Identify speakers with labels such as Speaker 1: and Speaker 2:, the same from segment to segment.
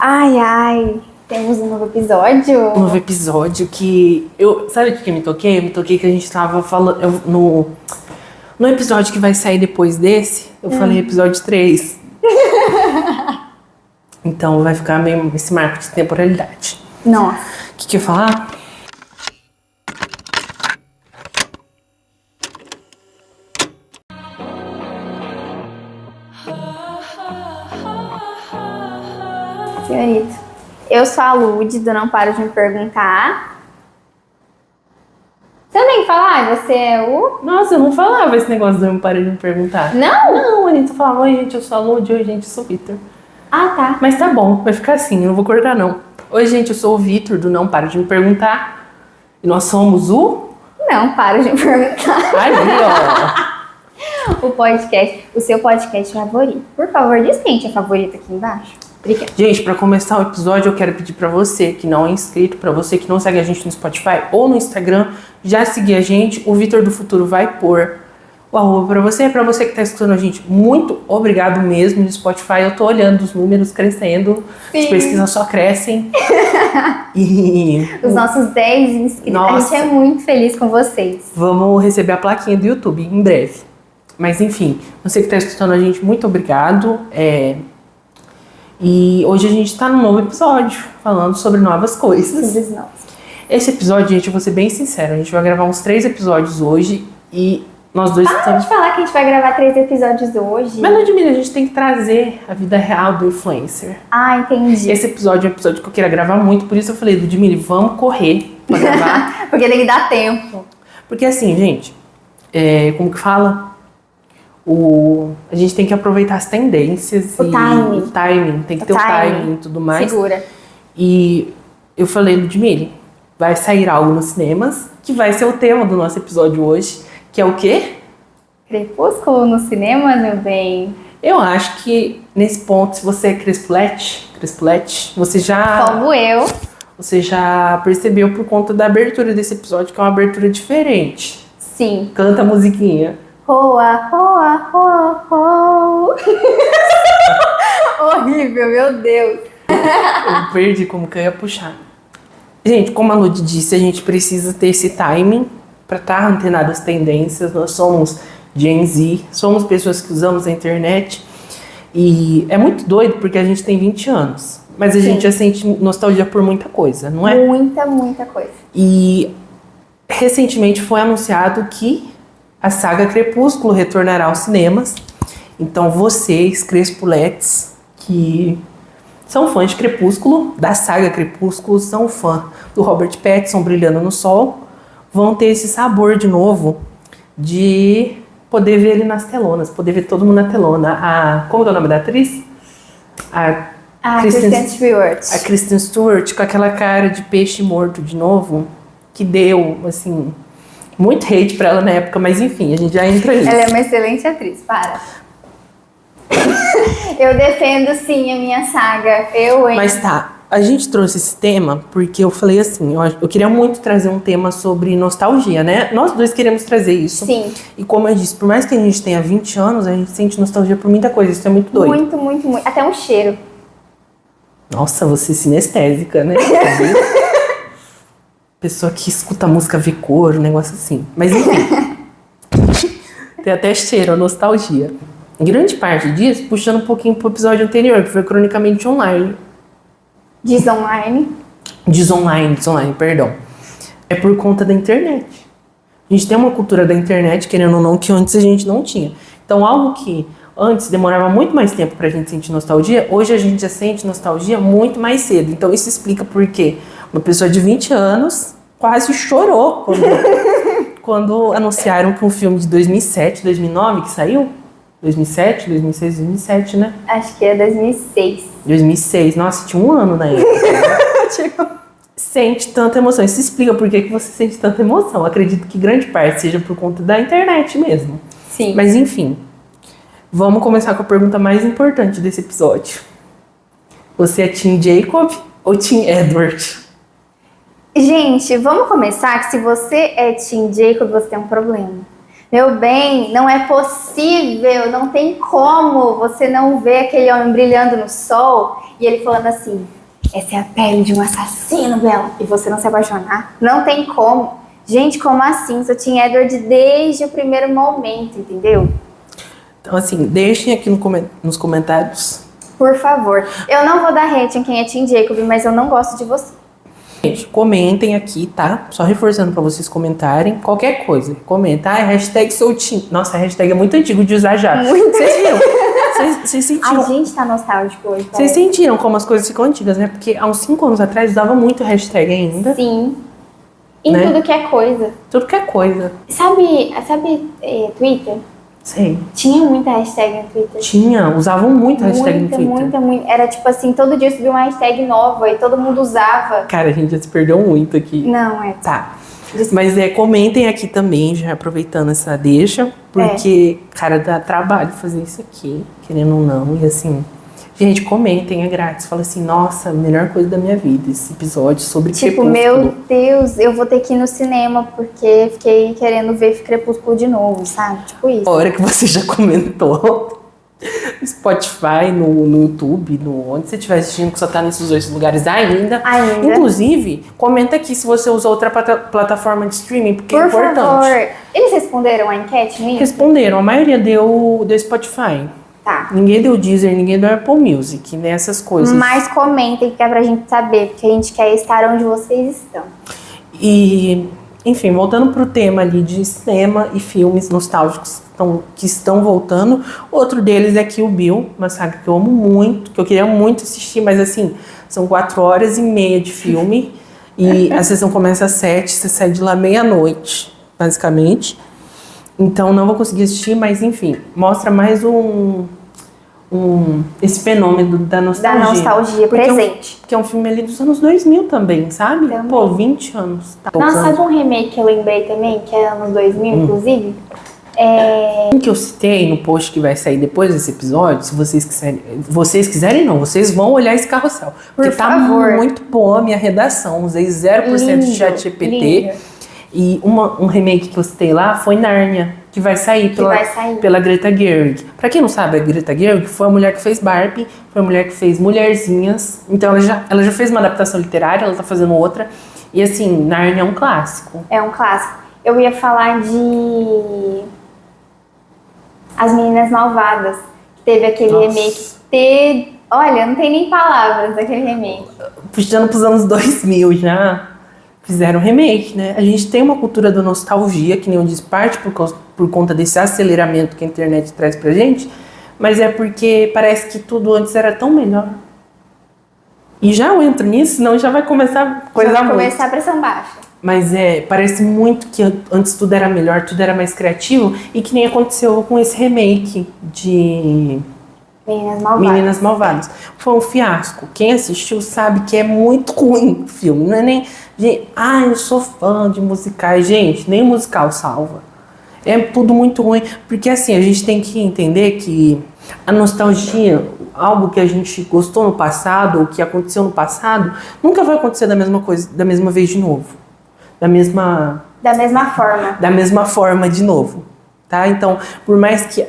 Speaker 1: Ai, ai, temos um novo episódio.
Speaker 2: Um novo episódio que sabe o que eu me toquei? Eu me toquei que a gente tava falando no episódio que vai sair depois desse, eu falei episódio 3. Então vai ficar meio esse marco de temporalidade.
Speaker 1: Nossa.
Speaker 2: O que eu ia falar?
Speaker 1: Senhorita, eu sou a Lud, do Não Paro de Me Perguntar. Você não tem que falar? Você é o...
Speaker 2: Nossa, eu não falava esse negócio de eu não parei de me perguntar.
Speaker 1: Não?
Speaker 2: Não, a gente só falava, oi gente, eu sou a Lud, oi gente, eu sou o Vitor.
Speaker 1: Ah, tá.
Speaker 2: Mas tá bom, vai ficar assim, eu não vou cortar não. Oi gente, eu sou o Vitor, do Não Paro de Me Perguntar. E nós somos o...
Speaker 1: Não Paro de Me Perguntar.
Speaker 2: Ali, ó.
Speaker 1: O podcast, o seu podcast favorito. Por favor, diz quem é favorito aqui embaixo. Obrigada.
Speaker 2: Gente, pra começar o episódio, eu quero pedir pra você que não é inscrito, pra você que não segue a gente no Spotify ou no Instagram, já seguir a gente. O Vitor do Futuro vai pôr o arroba pra você que tá escutando a gente. Muito obrigado mesmo no Spotify. Eu tô olhando os números crescendo,
Speaker 1: Sim.
Speaker 2: as pesquisas só crescem. E
Speaker 1: Os nossos 10 inscritos.
Speaker 2: Nossa.
Speaker 1: A gente é muito feliz com vocês.
Speaker 2: vamos receber a plaquinha do YouTube em breve. Mas enfim, você que tá escutando a gente, muito obrigado. E hoje a gente tá num novo episódio, falando sobre novas coisas.
Speaker 1: Simples nós.
Speaker 2: Esse episódio, gente, eu vou ser bem sincera, a gente vai gravar uns 3 episódios hoje e nós dois estamos...
Speaker 1: Pode falar que a gente vai gravar 3 episódios hoje.
Speaker 2: Mas, Ludmilla, a gente tem que trazer a vida real do influencer.
Speaker 1: Ah, entendi.
Speaker 2: Esse episódio é um episódio que eu queria gravar muito, por isso eu falei, Ludmilla, vamos correr pra gravar.
Speaker 1: Porque tem que dar tempo.
Speaker 2: Porque assim, gente, como que fala? A gente tem que aproveitar as tendências
Speaker 1: O timing.
Speaker 2: o timing, tem que ter o timing e tudo mais.
Speaker 1: Segura.
Speaker 2: E eu falei, Ludmilla, vai sair algo nos cinemas, que vai ser o tema do nosso episódio hoje, que é o quê?
Speaker 1: Crepúsculo no cinema, meu bem.
Speaker 2: Eu acho que nesse ponto, se você é crespulete, você já percebeu por conta da abertura desse episódio, que é uma abertura diferente.
Speaker 1: Sim.
Speaker 2: Canta a musiquinha.
Speaker 1: Roa, roa, roa, roa. Horrível, meu Deus.
Speaker 2: Eu perdi como que eu ia puxar. Gente, como a Lud disse, a gente precisa ter esse timing para estar antenado às tendências. Nós somos Gen Z, somos pessoas que usamos a internet. E é muito doido porque a gente tem 20 anos. Mas a
Speaker 1: Sim.
Speaker 2: gente já sente nostalgia por muita coisa, não é?
Speaker 1: Muita coisa.
Speaker 2: E recentemente foi anunciado que a saga Crepúsculo retornará aos cinemas. Então vocês, crespuletes, que são fãs de Crepúsculo, da saga Crepúsculo, são fã do Robert Pattinson brilhando no sol, vão ter esse sabor de novo de poder ver ele nas telonas, poder ver todo mundo na telona. Como é o nome da atriz?
Speaker 1: A Kristen Stewart.
Speaker 2: A Kristen Stewart, com aquela cara de peixe morto de novo, que deu, assim, muito hate pra ela na época, mas enfim, a gente já entra nisso.
Speaker 1: Ela é uma excelente atriz, para. Eu defendo sim a minha saga.
Speaker 2: Mas tá, a gente trouxe esse tema porque eu falei assim, eu queria muito trazer um tema sobre nostalgia, né? Nós dois queremos trazer isso.
Speaker 1: Sim.
Speaker 2: E como eu disse, por mais que a gente tenha 20 anos, a gente sente nostalgia por muita coisa, isso é muito doido.
Speaker 1: Muito. Até um cheiro.
Speaker 2: Nossa, você é sinestésica, né? Pessoa que escuta música, vê cor, um negócio assim. Mas enfim. Tem até cheiro, nostalgia. Grande parte disso, puxando um pouquinho pro episódio anterior, que foi Cronicamente Online.
Speaker 1: Desonline,
Speaker 2: perdão. É por conta da internet. A gente tem uma cultura da internet, querendo ou não, que antes a gente não tinha. Então, algo que antes demorava muito mais tempo pra gente sentir nostalgia, hoje a gente já sente nostalgia muito mais cedo. Então, isso explica por quê uma pessoa de 20 anos quase chorou quando anunciaram que um filme de 2007, 2009 que saiu, 2007, 2006, 2007, né?
Speaker 1: acho que é 2006.
Speaker 2: 2006, nossa, tinha um ano na época. Sente tanta emoção. Isso explica por que você sente tanta emoção. Acredito que grande parte seja por conta da internet mesmo.
Speaker 1: Sim.
Speaker 2: Mas enfim, vamos começar com a pergunta mais importante desse episódio. Você é Team Jacob ou Team Edward?
Speaker 1: Gente, vamos começar que se você é Team Jacob, você tem um problema. Meu bem, não é possível, não tem como você não ver aquele homem brilhando no sol e ele falando assim, essa é a pele de um assassino, Bela, e você não se apaixonar. Não tem como. Gente, como assim? Só tinha Edward desde o primeiro momento, entendeu?
Speaker 2: Então, assim, deixem aqui nos comentários.
Speaker 1: Por favor. Eu não vou dar hate em quem é Team Jacob, mas eu não gosto de você.
Speaker 2: Gente, comentem aqui, tá? Só reforçando pra vocês comentarem. Qualquer coisa, comenta. Hashtag sou Team. Nossa, a hashtag é muito antigo de usar já.
Speaker 1: Muito.
Speaker 2: Vocês viram? Vocês sentiram?
Speaker 1: A gente tá nostálgico hoje.
Speaker 2: Vocês sentiram como as coisas ficam antigas, né? Porque há uns 5 anos atrás usava muito hashtag ainda.
Speaker 1: Sim. Em
Speaker 2: né?
Speaker 1: tudo que é coisa.
Speaker 2: Tudo que é coisa.
Speaker 1: Sabe Twitter?
Speaker 2: Sei.
Speaker 1: Tinha muita hashtag no Twitter.
Speaker 2: Tinha, usavam muito hashtag no Twitter.
Speaker 1: Muita. Era tipo assim, todo dia subia uma hashtag nova e todo mundo usava.
Speaker 2: Cara, a gente já se perdeu muito aqui.
Speaker 1: Não, é.
Speaker 2: Tá. Mas comentem aqui também, já aproveitando essa deixa, porque, cara, dá trabalho fazer isso aqui, querendo ou não. E assim, gente, comentem, é grátis. Fala assim, nossa, melhor coisa da minha vida, esse episódio sobre
Speaker 1: Tipo,
Speaker 2: Crepúsculo.
Speaker 1: meu Deus, eu vou ter que ir no cinema porque fiquei querendo ver Crepúsculo de novo, sabe? Tipo isso.
Speaker 2: A hora que você já comentou no Spotify, no YouTube, onde você estiver assistindo, que só tá nesses 2 lugares ainda. Inclusive, comenta aqui se você usa outra plataforma de streaming, porque é importante. Por favor.
Speaker 1: Eles responderam a enquete mesmo?
Speaker 2: Responderam, a maioria deu Spotify.
Speaker 1: Tá.
Speaker 2: Ninguém deu Deezer, ninguém deu Apple Music, nessas coisas.
Speaker 1: Mas comentem que é pra gente saber, porque a gente quer estar onde vocês estão.
Speaker 2: E, enfim, voltando pro tema ali de cinema e filmes nostálgicos que estão voltando. Outro deles é Kill Bill, uma saga que eu amo muito, que eu queria muito assistir, mas assim, são 4h30 de filme. E a sessão começa às 7h, você sai de lá meia-noite, basicamente. Então não vou conseguir assistir, mas enfim, mostra mais esse fenômeno da nostalgia.
Speaker 1: Da nostalgia presente.
Speaker 2: Porque é um filme ali dos anos 2000 também, sabe?
Speaker 1: Também.
Speaker 2: Pô, 20 anos. Tá.
Speaker 1: Nossa, sabe um remake que eu lembrei também, que é anos 2000, inclusive?
Speaker 2: Um que eu citei no post que vai sair depois desse episódio, se vocês quiserem não, vocês vão olhar esse carrossel. Porque tá muito boa a minha redação, usei 0% de ChatGPT. E um remake que eu citei lá foi Nárnia, que vai sair pela Greta Gerwig. Pra quem não sabe, a Greta Gerwig foi a mulher que fez Barbie, foi a mulher que fez Mulherzinhas. Então ela já fez uma adaptação literária, ela tá fazendo outra. E assim, Nárnia é um clássico.
Speaker 1: É um clássico. Eu ia falar de As Meninas Malvadas, que teve aquele remake. Olha, não tem nem palavras daquele remake.
Speaker 2: Puxando pros anos 2000 já. Fizeram remake, né? A gente tem uma cultura da nostalgia, que nem eu disse, parte por conta desse aceleramento que a internet traz pra gente, mas é porque parece que tudo antes era tão melhor. E já eu entro nisso, senão já vai começar coisa
Speaker 1: Já vai começar a pressão baixa.
Speaker 2: Mas parece muito que antes tudo era melhor, tudo era mais criativo, e que nem aconteceu com esse remake de Meninas Malvadas. Foi um fiasco. Quem assistiu sabe que é muito ruim o filme. Não é nem eu sou fã de musicais. Gente, nem musical salva. É tudo muito ruim. Porque assim, a gente tem que entender que a nostalgia, algo que a gente gostou no passado, ou que aconteceu no passado, nunca vai acontecer da mesma coisa, da mesma vez de novo. Da mesma
Speaker 1: forma.
Speaker 2: Da mesma forma de novo. Tá? Então, por mais que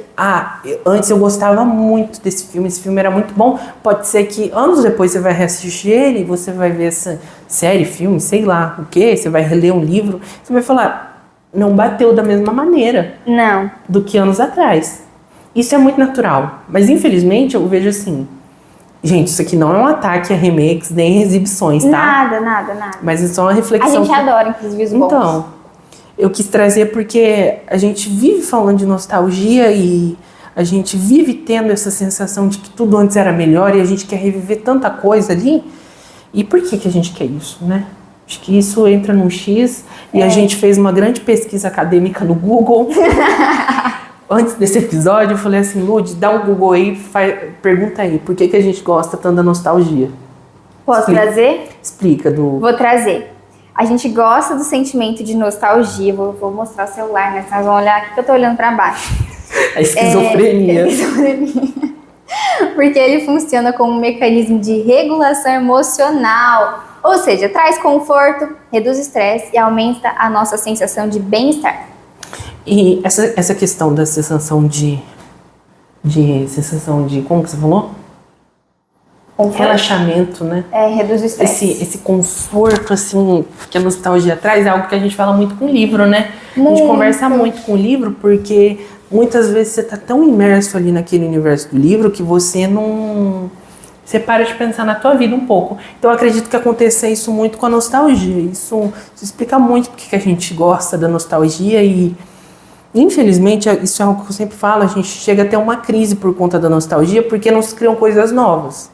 Speaker 2: antes eu gostava muito desse filme, esse filme era muito bom, pode ser que anos depois você vai reassistir ele e você vai ver essa série, filme, sei lá o que, você vai reler um livro, você vai falar, não bateu da mesma maneira do que anos atrás. Isso é muito natural, mas infelizmente eu vejo assim, gente, isso aqui não é um ataque a remakes nem exibições, tá?
Speaker 1: Nada.
Speaker 2: Mas é só uma reflexão.
Speaker 1: A gente adora, inclusive, os bons.
Speaker 2: Então, eu quis trazer porque a gente vive falando de nostalgia e a gente vive tendo essa sensação de que tudo antes era melhor e a gente quer reviver tanta coisa ali. E por que a gente quer isso, né? Acho que isso entra num X e a gente fez uma grande pesquisa acadêmica no Google. Antes desse episódio, eu falei assim, Lud, dá um Google aí, pergunta aí, por que a gente gosta tanto da nostalgia?
Speaker 1: Posso trazer?
Speaker 2: Explica.
Speaker 1: Vou trazer. A gente gosta do sentimento de nostalgia. Vou mostrar o celular, né? Vocês vão olhar aqui que eu tô olhando pra baixo.
Speaker 2: A esquizofrenia.
Speaker 1: Porque ele funciona como um mecanismo de regulação emocional. Ou seja, traz conforto, reduz estresse e aumenta a nossa sensação de bem-estar.
Speaker 2: E essa questão da sensação sensação de, como que você falou? Relaxamento, né?
Speaker 1: Reduz o estresse.
Speaker 2: Esse conforto, assim, que a nostalgia traz, é algo que a gente fala muito com o livro, né? A gente conversa muito com o livro porque muitas vezes você tá tão imerso ali naquele universo do livro que você não... Você para de pensar na tua vida um pouco. Então eu acredito que aconteça isso muito com a nostalgia. Isso explica muito porque que a gente gosta da nostalgia e... Infelizmente, isso é algo que eu sempre falo, a gente chega a ter uma crise por conta da nostalgia porque não se criam coisas novas.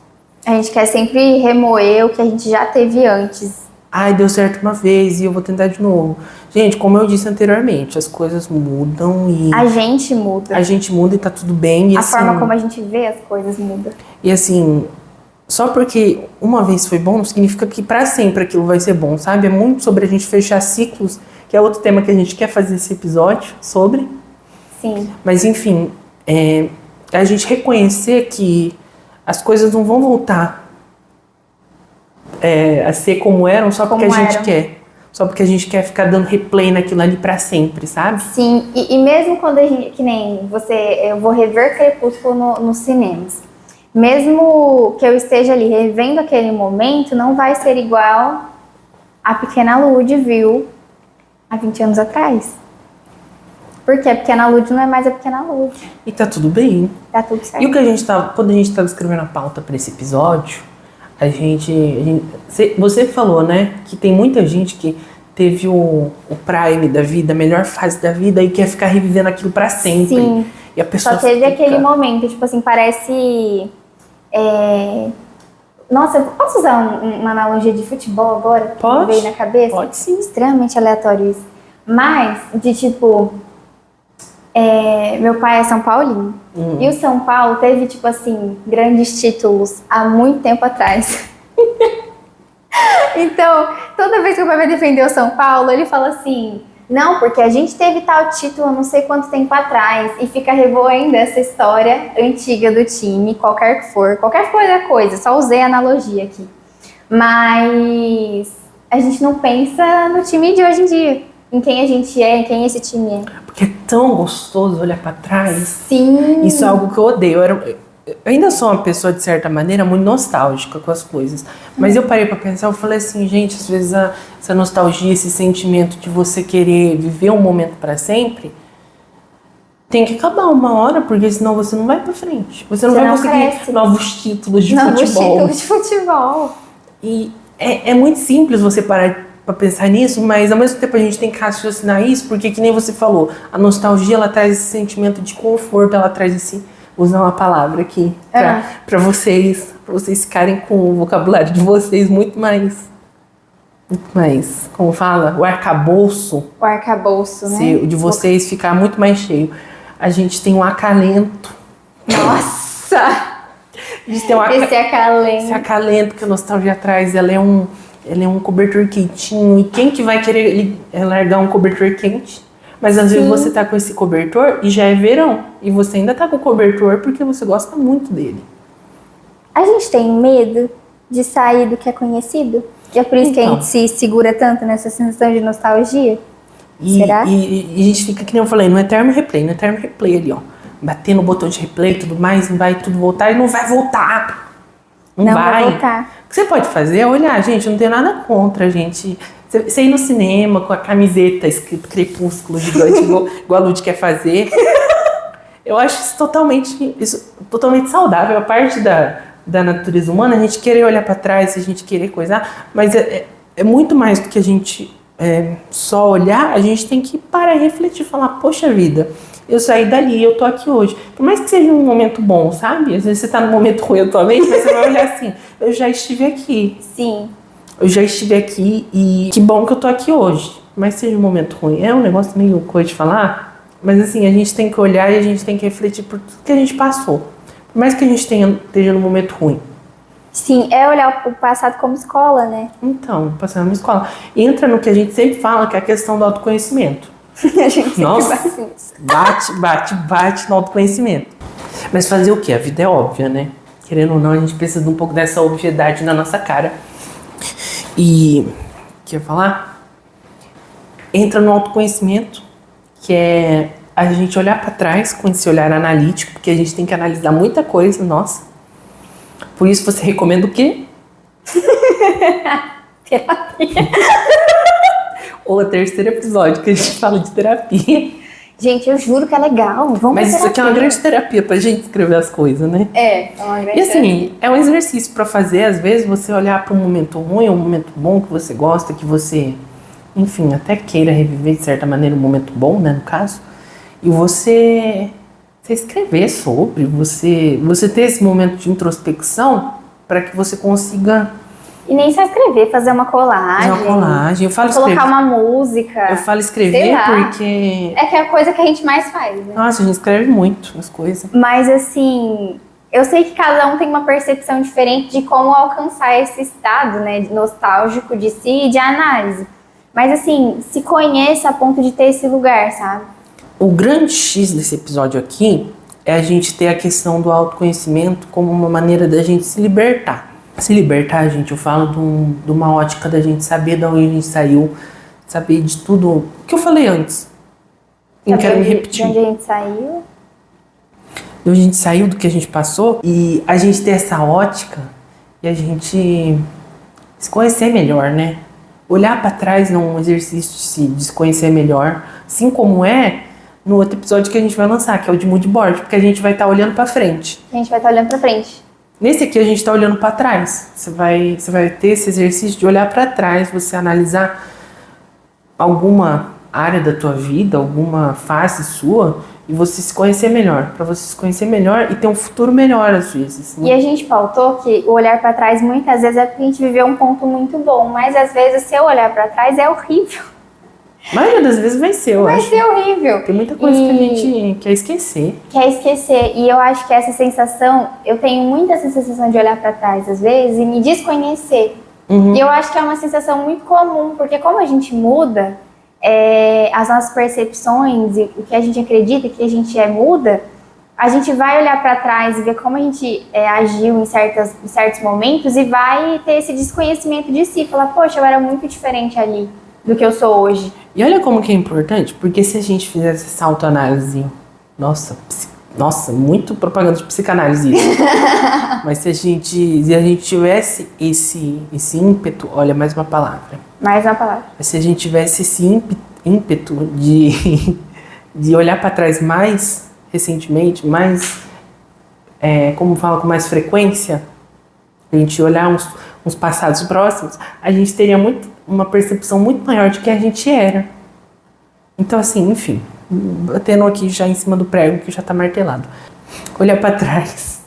Speaker 1: A gente quer sempre remoer o que a gente já teve antes.
Speaker 2: Ai, deu certo uma vez e eu vou tentar de novo. Gente, como eu disse anteriormente, as coisas mudam e...
Speaker 1: A gente muda.
Speaker 2: A gente muda e tá tudo bem. E
Speaker 1: a
Speaker 2: assim,
Speaker 1: forma como a gente vê as coisas muda.
Speaker 2: E assim, só porque uma vez foi bom não significa que pra sempre aquilo vai ser bom, sabe? É muito sobre a gente fechar ciclos, que é outro tema que a gente quer fazer esse episódio sobre.
Speaker 1: Sim.
Speaker 2: Mas enfim, a gente reconhecer que as coisas não vão voltar a ser como eram só porque a gente quer. Só porque a gente quer ficar dando replay naquilo ali pra sempre, sabe?
Speaker 1: Sim, e mesmo quando a gente, que nem você, eu vou rever Crepúsculo nos cinemas. Mesmo que eu esteja ali revendo aquele momento, não vai ser igual a Pequena Lud viu há 20 anos atrás. Por quê? A Pequena Lud não é mais a Pequena Lud.
Speaker 2: E tá tudo bem.
Speaker 1: Tá tudo certo.
Speaker 2: E o que quando a gente tava escrevendo a pauta pra esse episódio, você falou, né, que tem muita gente que teve o prime da vida, a melhor fase da vida e quer ficar revivendo aquilo pra sempre.
Speaker 1: Sim.
Speaker 2: E a pessoa
Speaker 1: só teve aquele momento, tipo assim, parece... Nossa, eu posso usar uma analogia de futebol agora?
Speaker 2: Pode.
Speaker 1: Que veio na cabeça?
Speaker 2: Pode sim.
Speaker 1: Extremamente aleatório isso. Mas, de tipo... meu pai é São Paulino. E o São Paulo teve, tipo assim, grandes títulos há muito tempo atrás. Então, toda vez que o pai vai defender o São Paulo, ele fala assim... Não, porque a gente teve tal título há não sei quanto tempo atrás. E fica revoando essa história antiga do time, qualquer que for. Qualquer coisa, só usei a analogia aqui. Mas a gente não pensa no time de hoje em dia. Em quem a gente é, em quem esse time é.
Speaker 2: Porque é tão gostoso olhar pra trás.
Speaker 1: Sim.
Speaker 2: Isso é algo que eu odeio. Eu ainda sou uma pessoa, de certa maneira, muito nostálgica com as coisas. Mas eu parei pra pensar, eu falei assim, gente, às vezes essa nostalgia, esse sentimento de você querer viver um momento pra sempre, tem que acabar uma hora, porque senão você não vai pra frente. Você não vai conseguir novos títulos de futebol.
Speaker 1: Novos títulos de futebol.
Speaker 2: E é muito simples você parar pra pensar nisso, mas ao mesmo tempo a gente tem que raciocinar isso, porque que nem você falou, a nostalgia, ela traz esse sentimento de conforto, ela traz esse... Vou usar uma palavra aqui pra vocês ficarem com o vocabulário de vocês muito mais, como fala? O arcabouço.
Speaker 1: O arcabouço, né?
Speaker 2: De vocês ficar muito mais cheio. A gente tem um acalento.
Speaker 1: Nossa!
Speaker 2: A gente tem
Speaker 1: esse acalento.
Speaker 2: Esse acalento que a nostalgia traz, ela é um cobertor quentinho. E quem que vai querer largar um cobertor quente? Mas às vezes você tá com esse cobertor e já é verão. E você ainda tá com o cobertor porque você gosta muito dele.
Speaker 1: A gente tem medo de sair do que é conhecido? E é por isso que a gente se segura tanto nessa sensação de nostalgia? Será?
Speaker 2: E a gente fica, que nem eu falei, no eterno replay ali, ó. Bater no botão de replay e tudo mais, não vai tudo voltar e não vai voltar. Não vai voltar. O que você pode fazer é olhar, gente, eu não tenho nada contra, gente. Você ir no cinema com a camiseta escrito Crepúsculo gigante, igual a Lud quer fazer. Eu acho isso totalmente saudável. A parte da natureza humana, a gente querer olhar para trás, a gente querer coisar, mas é muito mais do que a gente só olhar, a gente tem que parar e refletir, falar, poxa vida, eu saí dali, eu tô aqui hoje. Por mais que seja um momento bom, sabe? Às vezes você tá num momento ruim atualmente, mas você vai olhar assim, eu já estive aqui.
Speaker 1: Sim.
Speaker 2: Eu já estive aqui e que bom que eu tô aqui hoje. Mas seja um momento ruim. É um negócio meio coisa de falar, mas assim, a gente tem que olhar e a gente tem que refletir por tudo que a gente passou. Por mais que a gente esteja num momento ruim.
Speaker 1: Sim, é olhar o passado como escola, né?
Speaker 2: Então, passando numa escola. Entra no que a gente sempre fala, que é a questão do autoconhecimento.
Speaker 1: A gente sempre
Speaker 2: bate no autoconhecimento. Mas fazer o quê? A vida é óbvia, né? Querendo ou não, a gente precisa de um pouco dessa obviedade na nossa cara. E, quer falar? Entra no autoconhecimento, que é a gente olhar para trás com esse olhar analítico, porque a gente tem que analisar muita coisa, nossa. Por isso você recomenda o quê?
Speaker 1: Terapia.
Speaker 2: Ou o terceiro episódio que a gente fala de terapia.
Speaker 1: Gente, eu juro que é legal. Vamos
Speaker 2: Mas
Speaker 1: pra
Speaker 2: isso aqui é uma
Speaker 1: terapia.
Speaker 2: grande terapia pra gente escrever as coisas, né?
Speaker 1: É uma grande
Speaker 2: E assim, é um exercício pra fazer, às vezes, você olhar para um momento ruim, um momento bom que você gosta, que você, enfim, até queira reviver de certa maneira um momento bom, né, no caso, e você escrever sobre, você ter esse momento de introspecção para que você consiga
Speaker 1: E nem só escrever, fazer uma colagem.
Speaker 2: fazer uma colagem. Eu falo
Speaker 1: Colocar
Speaker 2: escrever,
Speaker 1: uma música.
Speaker 2: eu falo
Speaker 1: Sei
Speaker 2: escrever
Speaker 1: lá.
Speaker 2: porque,
Speaker 1: É que é a coisa que a gente mais faz, né?
Speaker 2: nossa, a gente escreve muito as coisas.
Speaker 1: Mas assim, eu sei que cada um tem uma percepção diferente de como alcançar esse estado, né, de nostálgico de si e de análise. Mas assim, se conheça a ponto de ter esse lugar, sabe?
Speaker 2: O grande X desse episódio aqui é a gente ter a questão do autoconhecimento como uma maneira da gente se libertar. Se libertar, gente, eu falo de uma ótica da gente saber de onde a gente saiu, saber de tudo que eu falei antes. Não quero me repetir.
Speaker 1: De onde a gente saiu.
Speaker 2: De onde a gente saiu, do que a gente passou, e a gente ter essa ótica e a gente se conhecer melhor, né? Olhar pra trás num exercício de se conhecer melhor, assim como é no outro episódio que a gente vai lançar, que é o de mood board, porque a gente vai estar olhando pra frente.
Speaker 1: A gente vai estar olhando pra frente.
Speaker 2: Nesse aqui a gente tá olhando pra trás. Você vai ter esse exercício de olhar pra trás, você analisar alguma área da tua vida, alguma fase sua, e você se conhecer melhor, pra você se conhecer melhor e ter um futuro melhor às vezes.
Speaker 1: E a gente pautou que o olhar pra trás muitas vezes é porque a gente viveu um ponto muito bom, mas às vezes o seu olhar pra trás é horrível.
Speaker 2: A maioria das vezes vai ser, eu
Speaker 1: Vai
Speaker 2: acho.
Speaker 1: ser horrível.
Speaker 2: Tem muita coisa que a gente quer esquecer.
Speaker 1: Quer esquecer. E eu acho que essa sensação, eu tenho muita essa sensação de olhar pra trás às vezes e me desconhecer. E eu acho que é uma sensação muito comum, porque como a gente muda, as nossas percepções e o que a gente acredita que a gente muda, a gente vai olhar pra trás e ver como a gente agiu em certos momentos e vai ter esse desconhecimento de si. Falar, poxa, eu era muito diferente ali do que eu sou hoje.
Speaker 2: E olha como que é importante, porque se a gente fizesse essa autoanálise, nossa, muito propaganda de psicanálise isso. Mas se a gente tivesse esse ímpeto, olha, mais uma palavra.
Speaker 1: Mais uma palavra.
Speaker 2: Se a gente tivesse esse ímpeto de olhar para trás mais recentemente, mais, como fala, com mais frequência, a gente olhar uns passados próximos, a gente teria uma percepção muito maior de quem a gente era. Então, assim, enfim, batendo aqui já em cima do prego que já tá martelado. Olhar para trás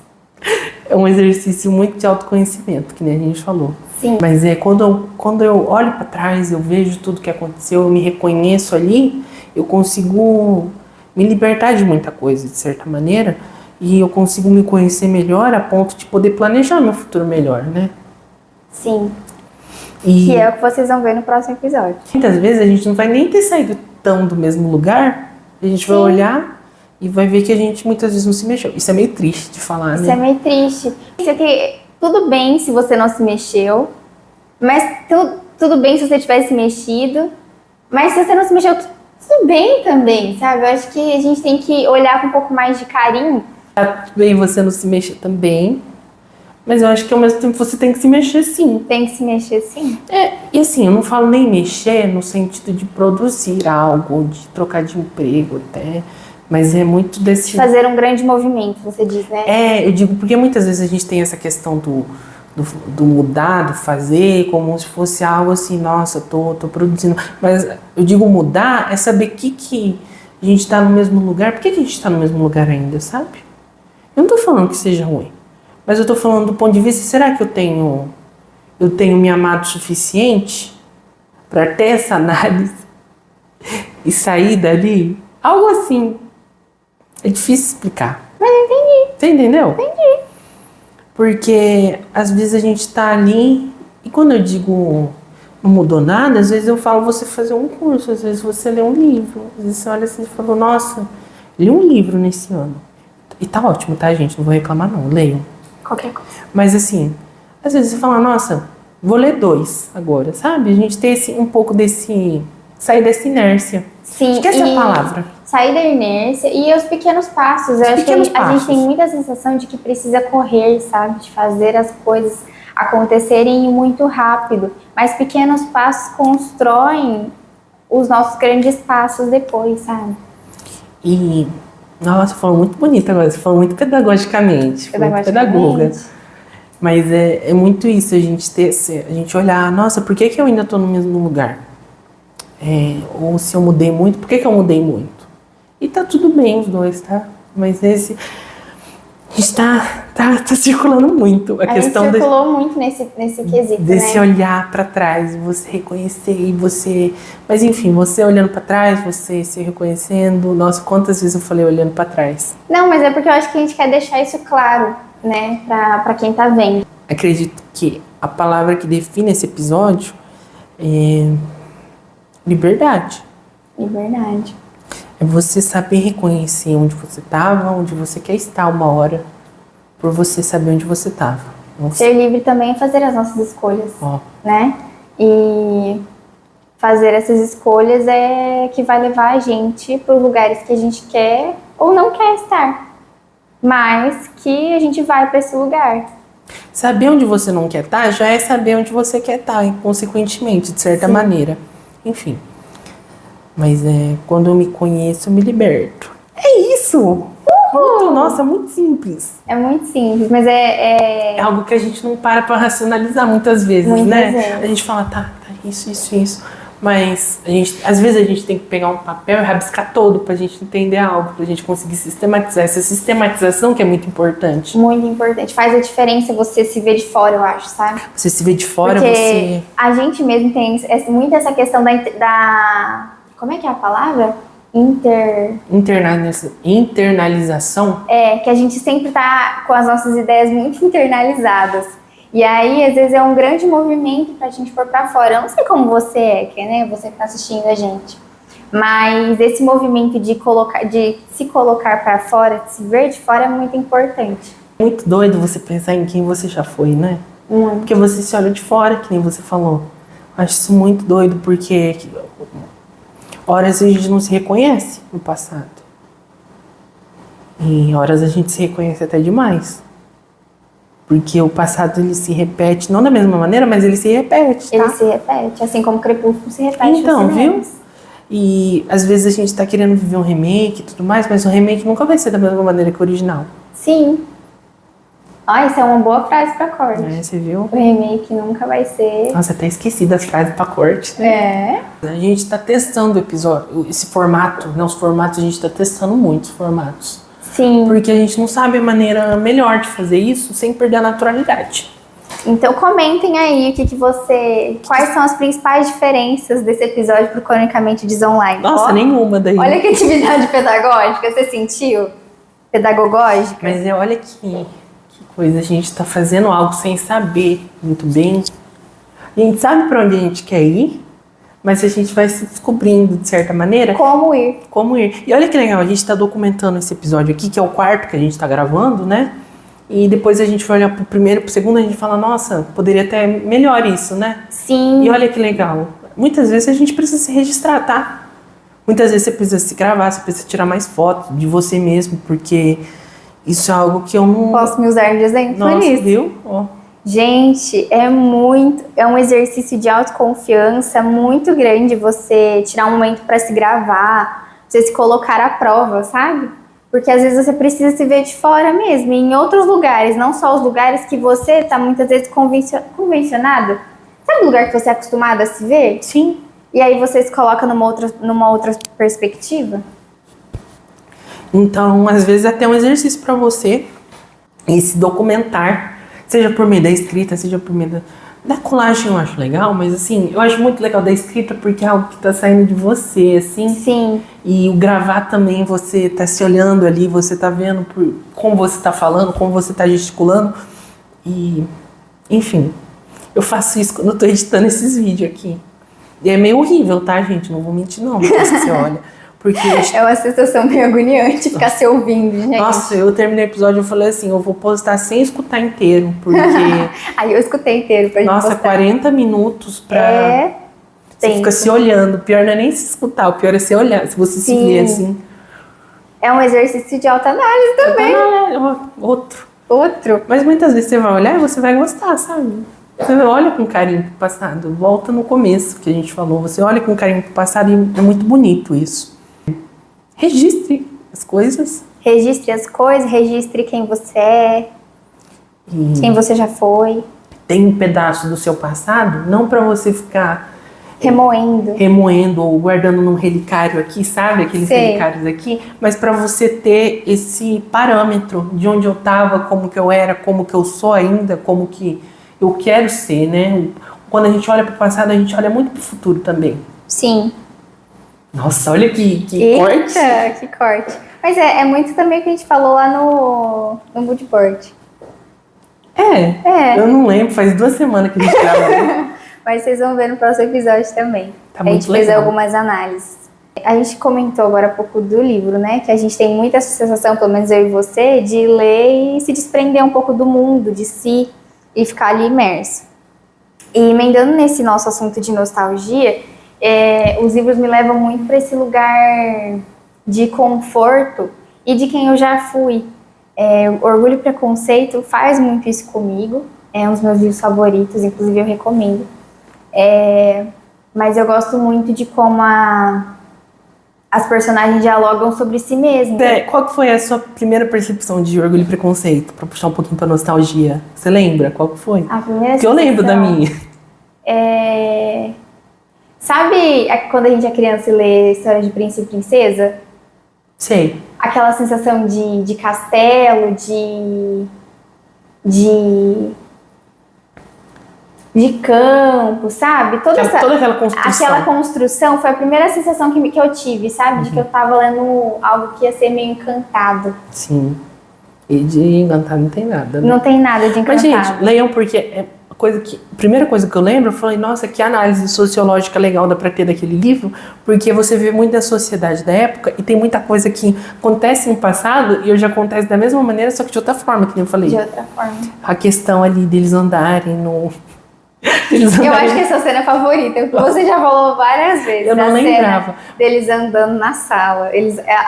Speaker 2: é um exercício muito de autoconhecimento, que nem a gente falou.
Speaker 1: Sim.
Speaker 2: Mas quando eu olho para trás, eu vejo tudo que aconteceu, eu me reconheço ali, eu consigo me libertar de muita coisa, de certa maneira, e eu consigo me conhecer melhor a ponto de poder planejar meu futuro melhor, né?
Speaker 1: Sim.
Speaker 2: E
Speaker 1: Que é o que vocês vão ver no próximo episódio.
Speaker 2: muitas vezes a gente não vai nem ter saído tão do mesmo lugar, a gente vai olhar e vai ver que a gente muitas vezes não se mexeu. Isso é meio triste de falar, né?
Speaker 1: Isso é meio triste. Isso aqui, tudo bem se você não se mexeu, mas tudo bem se você tivesse mexido, mas se você não se mexeu, tudo bem também, sabe? Eu acho que a gente tem que olhar com um pouco mais de carinho.
Speaker 2: Tá tudo bem você não se mexer também, mas eu acho que ao mesmo tempo você tem que se mexer sim.
Speaker 1: Tem que se mexer sim.
Speaker 2: E assim, eu não falo nem mexer no sentido de produzir algo, de trocar de emprego até, mas é muito desse...
Speaker 1: Fazer um grande movimento, você diz, né?
Speaker 2: Eu digo porque muitas vezes a gente tem essa questão do mudar, do fazer, como se fosse algo assim, nossa, tô produzindo. Mas eu digo mudar é saber que a gente tá no mesmo lugar. Por que a gente tá no mesmo lugar ainda, sabe? Eu não tô falando que seja ruim, mas eu tô falando do ponto de vista, será que eu tenho me amado o suficiente para ter essa análise e sair dali? Algo assim. É difícil explicar.
Speaker 1: Mas eu entendi.
Speaker 2: Você entendeu?
Speaker 1: Entendi.
Speaker 2: Porque às vezes a gente tá ali e quando eu digo não mudou nada, às vezes eu falo você fazer um curso, às vezes você lê um livro, às vezes você olha assim e fala, nossa, li um livro nesse ano. E tá ótimo, tá, gente? Não vou reclamar não, leiam.
Speaker 1: Qualquer coisa.
Speaker 2: Mas assim, às vezes você fala, nossa, vou ler 2 agora, sabe? A gente tem um pouco desse sair dessa inércia.
Speaker 1: Sim,
Speaker 2: Acho que essa é a palavra.
Speaker 1: Sair da inércia e os pequenos passos. Eu acho que a gente tem muita sensação de que precisa correr, sabe? De fazer as coisas acontecerem muito rápido. Mas pequenos passos constroem os nossos grandes passos depois, sabe?
Speaker 2: E, nossa, falou muito bonito agora. Você falou muito pedagogicamente. Foi muito pedagoga. Mas é muito isso, a gente olhar, nossa, por que eu ainda tô no mesmo lugar? Ou se eu mudei muito, por que eu mudei muito? E tá tudo bem os dois, tá? Mas a gente tá circulando muito. A questão
Speaker 1: gente circulou muito nesse quesito,
Speaker 2: desse olhar pra trás, você reconhecer e você... Mas enfim, você olhando pra trás, você se reconhecendo. Nossa, quantas vezes eu falei olhando pra trás?
Speaker 1: Não, mas é porque eu acho que a gente quer deixar isso claro, né, pra quem tá vendo.
Speaker 2: Acredito que a palavra que define esse episódio é liberdade.
Speaker 1: Liberdade.
Speaker 2: É você saber reconhecer onde você estava, onde você quer estar uma hora, por você saber onde você estava.
Speaker 1: Ser livre também é fazer as nossas escolhas, né? E fazer essas escolhas é que vai levar a gente para os lugares que a gente quer ou não quer estar. Mas que a gente vai para esse lugar.
Speaker 2: Saber onde você não quer estar já é saber onde você quer estar, e consequentemente, de certa maneira. Enfim. Mas quando eu me conheço, eu me liberto. É isso! Nossa, muito simples.
Speaker 1: É muito simples, mas
Speaker 2: é algo que a gente não para pra racionalizar muitas vezes, né? A gente fala, tá, isso. Mas às vezes a gente tem que pegar um papel e rabiscar todo pra gente entender algo, pra gente conseguir sistematizar. Essa sistematização que é muito importante.
Speaker 1: Muito importante. Faz a diferença você se ver de fora, eu acho, sabe?
Speaker 2: Você se vê de fora,
Speaker 1: porque a gente mesmo tem muito essa questão da... Como é que é a palavra?
Speaker 2: Internalização?
Speaker 1: Que a gente sempre tá com as nossas ideias muito internalizadas. E aí, às vezes, é um grande movimento pra gente pôr pra fora. Eu não sei como você né? Você que tá assistindo a gente. Mas esse movimento de se colocar pra fora, de se ver de fora, é muito importante.
Speaker 2: Muito doido você pensar em quem você já foi, né? Porque você se olha de fora, que nem você falou. Acho isso muito doido, porque horas a gente não se reconhece no passado. E horas a gente se reconhece até demais. Porque o passado, ele se repete, não da mesma maneira, mas ele se repete, tá?
Speaker 1: Ele se repete, assim como o Crepúsculo se repete.
Speaker 2: Então, viu? E às vezes a gente tá querendo viver um remake e tudo mais, mas o remake nunca vai ser da mesma maneira que o original.
Speaker 1: Sim. Isso é uma boa frase pra corte.
Speaker 2: Você viu?
Speaker 1: O remake nunca vai ser...
Speaker 2: Nossa, até esqueci das frases pra corte. Né? A gente tá testando o episódio, esse formato, né? Os formatos, a gente tá testando muitos formatos.
Speaker 1: Sim.
Speaker 2: Porque a gente não sabe a maneira melhor de fazer isso sem perder a naturalidade.
Speaker 1: Então comentem aí quais são as principais diferenças desse episódio pro Cronicamente Desonline.
Speaker 2: Nossa, nenhuma daí.
Speaker 1: Olha que atividade pedagógica, você sentiu? Pedagogógica?
Speaker 2: Mas olha que coisa, a gente tá fazendo algo sem saber muito bem. A gente sabe pra onde a gente quer ir, mas a gente vai se descobrindo, de certa maneira...
Speaker 1: Como ir.
Speaker 2: E olha que legal, a gente tá documentando esse episódio aqui, que é o quarto que a gente tá gravando, né? E depois a gente vai olhar pro primeiro, pro segundo, a gente fala, nossa, poderia ter melhor isso, né?
Speaker 1: Sim.
Speaker 2: E olha que legal. Muitas vezes a gente precisa se registrar, tá? Muitas vezes você precisa se gravar, você precisa tirar mais fotos de você mesmo, porque isso é algo que eu não...
Speaker 1: Posso me usar de exemplo nisso?
Speaker 2: Viu?
Speaker 1: Gente, é um exercício de autoconfiança muito grande você tirar um momento para se gravar, você se colocar à prova, sabe? Porque às vezes você precisa se ver de fora mesmo, e em outros lugares, não só os lugares que você tá muitas vezes convencionado. Sabe o lugar que você é acostumado a se ver?
Speaker 2: Sim.
Speaker 1: E aí você se coloca numa outra perspectiva?
Speaker 2: Então, às vezes, até um exercício para você e se documentar, seja por meio da escrita, seja por meio da colagem, eu acho legal, mas assim, eu acho muito legal da escrita porque é algo que tá saindo de você, assim.
Speaker 1: Sim.
Speaker 2: E o gravar também, você tá se olhando ali, você tá vendo como você tá falando, como você tá gesticulando. E, enfim, eu faço isso quando eu tô editando esses vídeos aqui. E é meio horrível, tá, gente? Não vou mentir, não, depois que você olha. Porque
Speaker 1: é uma sensação meio agoniante ficar se ouvindo, gente.
Speaker 2: Nossa, eu terminei o episódio e falei assim, eu vou postar sem escutar inteiro, porque...
Speaker 1: Aí eu escutei inteiro pra gente postar.
Speaker 2: 40 minutos pra... Você
Speaker 1: Tempo.
Speaker 2: fica se olhando. O pior não é nem se escutar, o pior é se olhar. Se você se vê assim.
Speaker 1: É um exercício de autoanálise também.
Speaker 2: Outro.
Speaker 1: Outro.
Speaker 2: Mas muitas vezes você vai olhar e você vai gostar, sabe? Você olha com carinho pro passado. Volta no começo que a gente falou. Você olha com carinho pro passado e é muito bonito isso. Registre as coisas.
Speaker 1: Registre as coisas, registre quem você é, quem você já foi.
Speaker 2: Tem um pedaço do seu passado, não para você ficar
Speaker 1: remoendo
Speaker 2: ou guardando num relicário aqui, sabe? Aqueles relicários aqui, mas para você ter esse parâmetro de onde eu tava, como que eu era, como que eu sou ainda, como que eu quero ser, né? Quando a gente olha para o passado, a gente olha muito para o futuro também.
Speaker 1: Sim.
Speaker 2: Nossa, olha que corte.
Speaker 1: Que corte. Mas é muito também o que a gente falou lá no moodboard.
Speaker 2: Eu não lembro, faz 2 semanas que a gente gravou.
Speaker 1: Mas vocês vão ver no próximo episódio também.
Speaker 2: Tá
Speaker 1: a
Speaker 2: muito
Speaker 1: gente fez
Speaker 2: legal.
Speaker 1: algumas análises. A gente comentou agora há pouco do livro, né? Que a gente tem muita sensação, pelo menos eu e você, de ler e se desprender um pouco do mundo, de si, e ficar ali imerso. E emendando nesse nosso assunto de nostalgia, os livros me levam muito para esse lugar de conforto e de quem eu já fui. Orgulho e Preconceito faz muito isso comigo. É um dos meus livros favoritos, inclusive eu recomendo. Mas eu gosto muito de como as personagens dialogam sobre si mesmas.
Speaker 2: Qual que foi a sua primeira percepção de Orgulho e Preconceito? Pra puxar um pouquinho pra nostalgia. Você lembra? Qual que foi?
Speaker 1: A primeira
Speaker 2: Porque eu lembro da minha.
Speaker 1: Sabe quando a gente é criança e lê história de príncipe e princesa?
Speaker 2: Sei.
Speaker 1: Aquela sensação de castelo, de campo, sabe? Toda
Speaker 2: aquela construção.
Speaker 1: Aquela construção foi a primeira sensação que eu tive, sabe? De que eu tava lendo algo que ia ser meio encantado.
Speaker 2: Sim. E de encantado não tem nada. Né?
Speaker 1: Não tem nada de encantado.
Speaker 2: Mas, gente, leiam porque a primeira coisa que eu lembro, eu falei, nossa, que análise sociológica legal dá pra ter daquele livro, porque você vê muito da sociedade da época e tem muita coisa que acontece no passado e hoje acontece da mesma maneira, só que de outra forma, que nem eu falei.
Speaker 1: De outra forma.
Speaker 2: A questão ali deles andarem no...
Speaker 1: Eu acho que essa cena é favorita, porque você já falou várias vezes.
Speaker 2: Eu não lembrava.
Speaker 1: Deles andando na sala.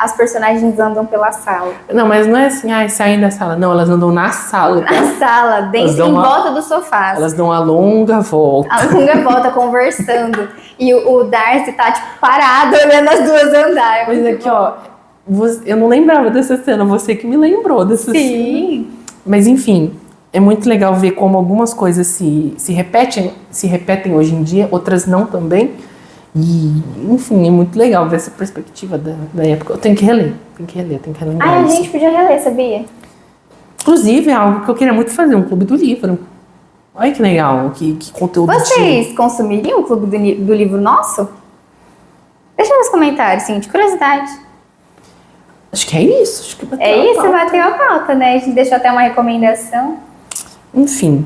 Speaker 1: As personagens andam pela sala.
Speaker 2: Não, mas não é assim, saem da sala. Não, elas andam na sala.
Speaker 1: Na sala, dentro, em volta do sofá.
Speaker 2: Elas dão uma longa volta.
Speaker 1: A longa volta, conversando. E o Darcy tá, tipo, parado, olhando as duas andar.
Speaker 2: Mas aqui, ó, eu não lembrava dessa cena. Você que me lembrou dessa cena.
Speaker 1: Sim.
Speaker 2: Mas, enfim... É muito legal ver como algumas coisas se repetem hoje em dia, outras não também. E, enfim, é muito legal ver essa perspectiva da época. Eu tenho que reler, relembrar
Speaker 1: a
Speaker 2: isso.
Speaker 1: gente podia reler, sabia?
Speaker 2: Inclusive, é algo que eu queria muito fazer, um clube do livro. Olha que legal, que conteúdo.
Speaker 1: Vocês consumiriam o clube do livro nosso? Deixa nos comentários, sim, de curiosidade.
Speaker 2: Acho que é isso. Acho que
Speaker 1: bateu a pauta, né? A gente deixou até uma recomendação.
Speaker 2: Enfim,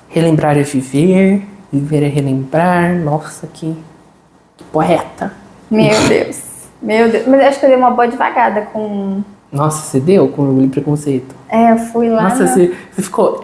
Speaker 2: relembrar é viver, viver é relembrar. Nossa, que poeta.
Speaker 1: Meu Deus. Mas eu acho que eu dei uma boa devagada com...
Speaker 2: Nossa, você deu com Orgulho e Preconceito?
Speaker 1: Eu fui lá.
Speaker 2: Nossa, você ficou...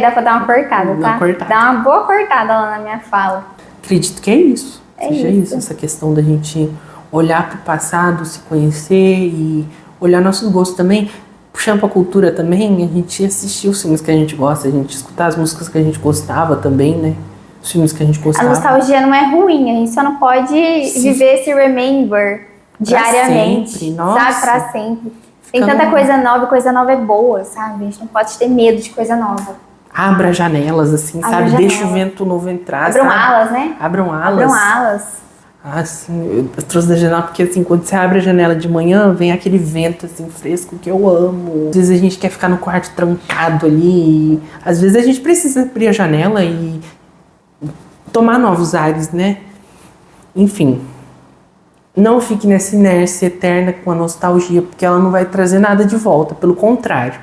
Speaker 1: dá pra dar uma cortada, tá? Dá uma boa cortada lá na minha fala.
Speaker 2: Acredito que é isso. Seja isso, essa questão da gente olhar pro passado, se conhecer e olhar nossos gostos também. Puxando pra cultura também, a gente assistir os filmes que a gente gosta, a gente escutar as músicas que a gente gostava também, né? Os filmes que a gente gostava.
Speaker 1: A nostalgia não é ruim, a gente só não pode viver esse remember diariamente.
Speaker 2: Sempre, nossa.
Speaker 1: Sabe? Pra sempre. Tem tanta coisa nova, e coisa nova é boa, sabe? A gente não pode ter medo de coisa nova.
Speaker 2: Abra janelas, assim, sabe? Deixa o vento novo entrar,
Speaker 1: Abram alas, né?
Speaker 2: Abram alas.
Speaker 1: Abram alas.
Speaker 2: Ah, sim, eu trouxe da janela porque, assim, quando você abre a janela de manhã, vem aquele vento, assim, fresco que eu amo. Às vezes a gente quer ficar no quarto trancado ali. E, às vezes a gente precisa abrir a janela e tomar novos ares, né? Enfim, não fique nessa inércia eterna com a nostalgia, porque ela não vai trazer nada de volta. Pelo contrário,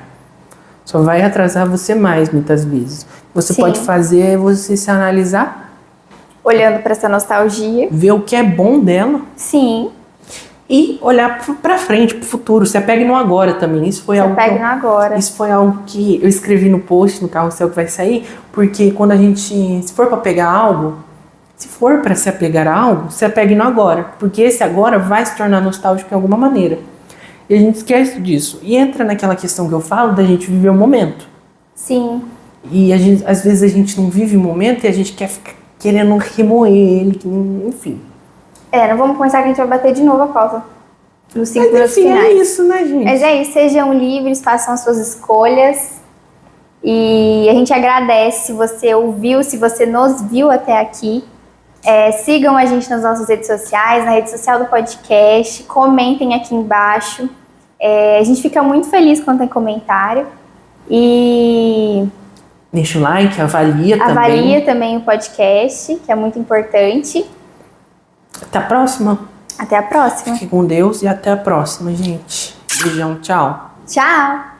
Speaker 2: só vai atrasar você mais, muitas vezes. Você pode fazer é você se analisar,
Speaker 1: olhando para essa nostalgia.
Speaker 2: ver o que é bom dela.
Speaker 1: Sim.
Speaker 2: E olhar pra frente, pro futuro. Se apegue no agora também. Isso foi
Speaker 1: Se
Speaker 2: algo
Speaker 1: apegue no agora.
Speaker 2: Isso foi algo que eu escrevi no post, no carrossel que vai sair, porque quando a gente, se for para pegar algo, se for para se apegar a algo, se apegue no agora, porque esse agora vai se tornar nostálgico de alguma maneira. E a gente esquece disso. E entra naquela questão que eu falo da gente viver o momento.
Speaker 1: Sim.
Speaker 2: E às vezes a gente não vive o momento e a gente quer ficar querendo remoer ele, enfim.
Speaker 1: Não vamos começar que a gente vai bater de novo a pauta. Nos 5 minutos
Speaker 2: Enfim,
Speaker 1: finais.
Speaker 2: é isso, né, gente?
Speaker 1: Mas é isso, sejam livres, façam as suas escolhas. E a gente agradece se você ouviu, se você nos viu até aqui. Sigam a gente nas nossas redes sociais, na rede social do podcast, comentem aqui embaixo. A gente fica muito feliz quando tem comentário. E
Speaker 2: Deixa o like,
Speaker 1: avalia também o podcast, que é muito importante.
Speaker 2: Até a próxima.
Speaker 1: Até a próxima.
Speaker 2: Fique com Deus e até a próxima, gente. Beijão, tchau.
Speaker 1: Tchau!